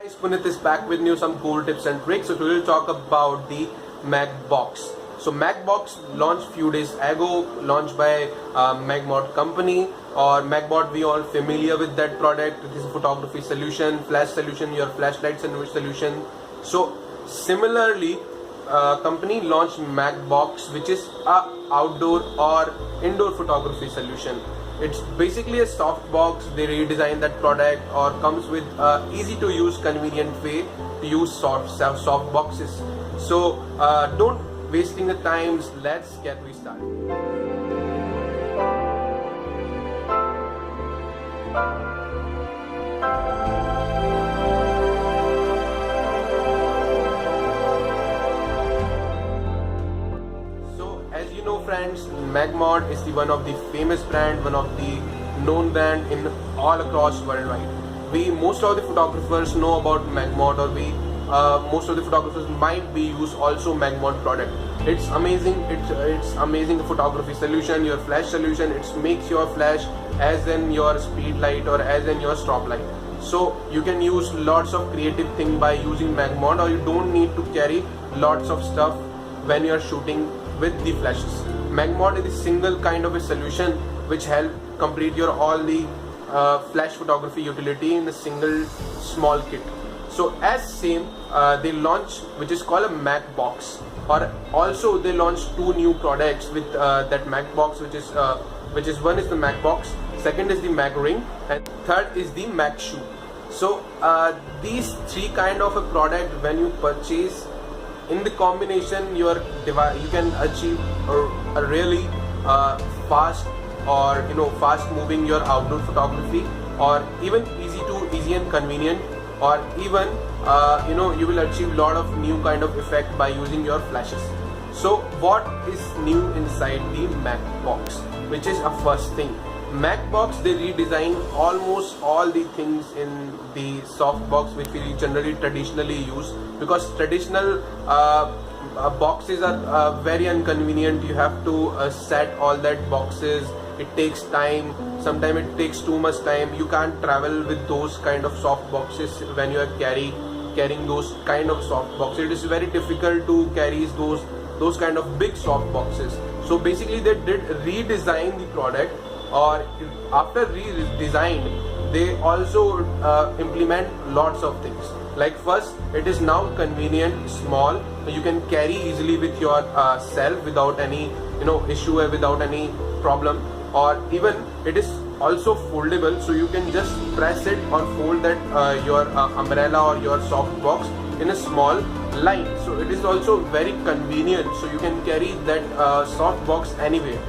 Guys, Puneet is back with you some cool tips and tricks. So today we'll talk about the MagBox. So MagBox launched few days ago, launched by Magmod company or Magmod. We all familiar with that product. It is a photography solution, flash solution, your flashlight solution. So similarly, company launched MagBox, which is a outdoor or indoor photography solution. It's basically a soft box. They redesigned that product or comes with easy to use convenient way to use soft boxes. So don't wasting the times, let's get restarted. As you know friends, Magmod is the one of the famous brand, one of the known brand in all across worldwide. Most of the photographers know about Magmod, or most of the photographers might be use also Magmod product. It's amazing. It's amazing photography solution, your flash solution. It makes your flash as in your speed light or as in your stop light. So you can use lots of creative thing by using Magmod, or you don't need to carry lots of stuff when you are shooting with the flashes. Magmod is a single kind of a solution which help complete your all the flash photography utility in a single small kit. So as same they launch which is called a MagBox, or also they launched two new products with that MagBox, which is one is the MagBox, second is the MagrRing, and third is the Magshoe. So these three kind of a product, when you purchase in the combination, you can achieve a really fast or fast moving your outdoor photography, or even easy and convenient, or even you will achieve lot of new kind of effect by using your flashes. So what is new inside the MagBox, which is a first thing. MagBox, they redesign almost all the things in the soft box which we traditionally use, because traditional boxes are very inconvenient. You have to set all that boxes. It takes time. Sometimes it takes too much time. You can't travel with those kind of soft boxes when you are carrying those kind of soft boxes. It is very difficult to carry those kind of big soft boxes. So basically they did redesign the product, or after redesigned they also implement lots of things. Like first, it is now convenient, small, you can carry easily with your self without any issue, without any problem, or even it is also foldable, so you can just press it or fold that your umbrella or your soft box in a small line. So it is also very convenient, so you can carry that soft box anywhere.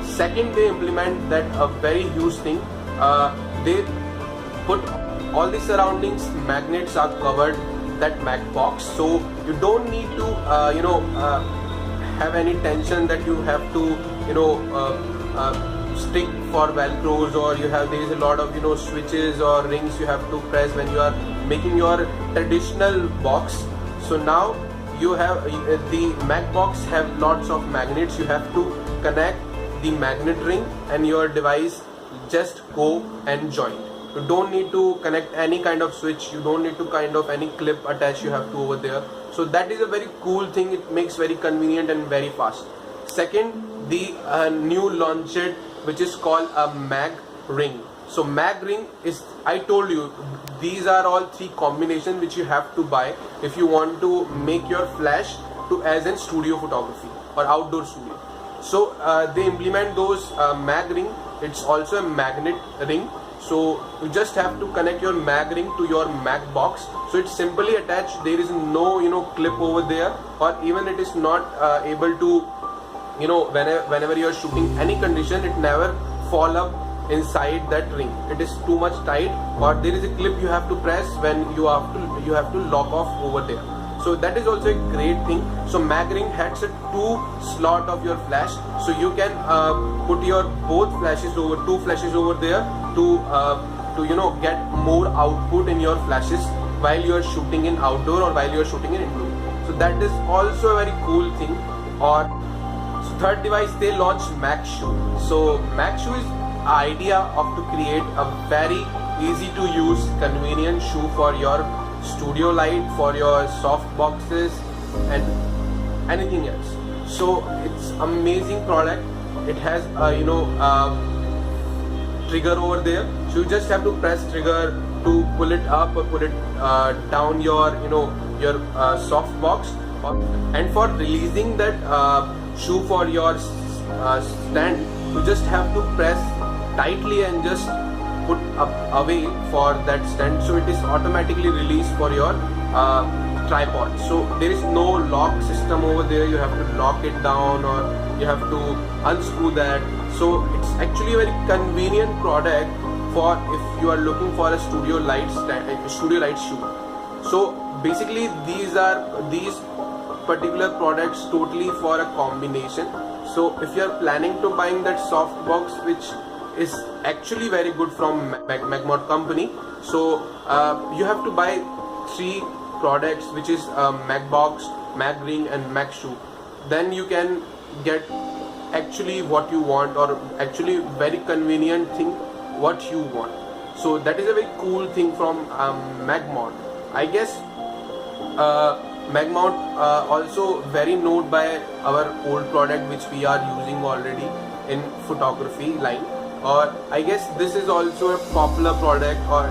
Second, they implement that a very huge thing. They put all the surroundings magnets are covered that MagBox, so you don't need to have any tension that you have to stick for velcros, or there is a lot of switches or rings you have to press when you are making your traditional box. So now you have the MagBox have lots of magnets. You have to connect the magnet ring and your device just go and join. You don't need to connect any kind of switch, you don't need to any clip attach you have to over there. So that is a very cool thing. It makes very convenient and very fast. Second, the new launched which is called a MagrRing. So MagrRing is, I told you, these are all three combinations which you have to buy if you want to make your flash to as in studio photography or outdoor studio. So they implement those MagrRing. It's also a magnet ring. So you just have to connect your MagrRing to your MagBox. So it's simply attached. There is no clip over there, or even it is not able to whenever you are shooting any condition, it never fall up inside that ring. It is too much tight, or there is a clip you have to press when you have to lock off over there. So that is also a great thing. So MagrRing has a two slot of your flash, so you can put your two flashes over there to get more output in your flashes while you are shooting in outdoor or while you are shooting in indoor. So that is also a very cool thing. Or so third device, they launched Magshoe. So Magshoe is idea of to create a very easy to use convenient shoe for your studio light, for your soft boxes, and anything else. So it's amazing product. It has trigger over there, so you just have to press trigger to pull it up or pull it down your soft box. And for releasing that shoe for your stand, you just have to press tightly and just put up away for that stand, so it is automatically released for your tripod. So there is no lock system over there, you have to lock it down or you have to unscrew that. So it's actually a very convenient product for if you are looking for a studio light shoe. So basically these particular products totally for a combination. So if you are planning to buying that soft box, which is actually very good from Magmod company, so you have to buy 3 products, which is MagBox, MagRing and Magshoe. Then you can get actually what you want, or actually very convenient thing what you want. So that is a very cool thing from Magmod. I guess Magmod also very known by our old product which we are using already in photography line, or I guess this is also a popular product, or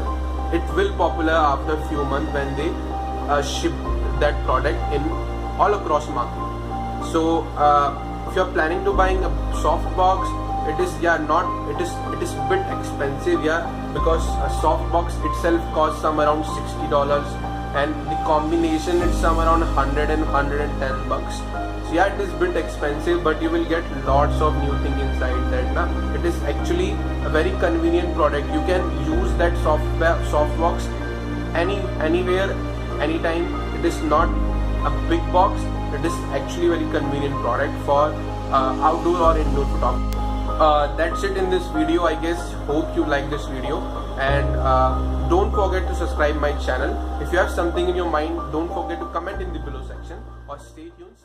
it will popular after a few months when they ship that product in all across market. So if you are planning to buying a soft box, it is bit expensive, because a soft box itself costs some around $60, and the combination is some around 100 and 110 bucks. So it is bit expensive, but you will get lots of new thing inside that. It is actually a very convenient product. You can use that soft box anywhere, anytime. It is not a big box. It is actually very convenient product for outdoor or indoor photography. That's it in this video. I guess hope you like this video, and don't forget to subscribe my channel. If you have something in your mind, don't forget to comment in the below section, or stay tuned.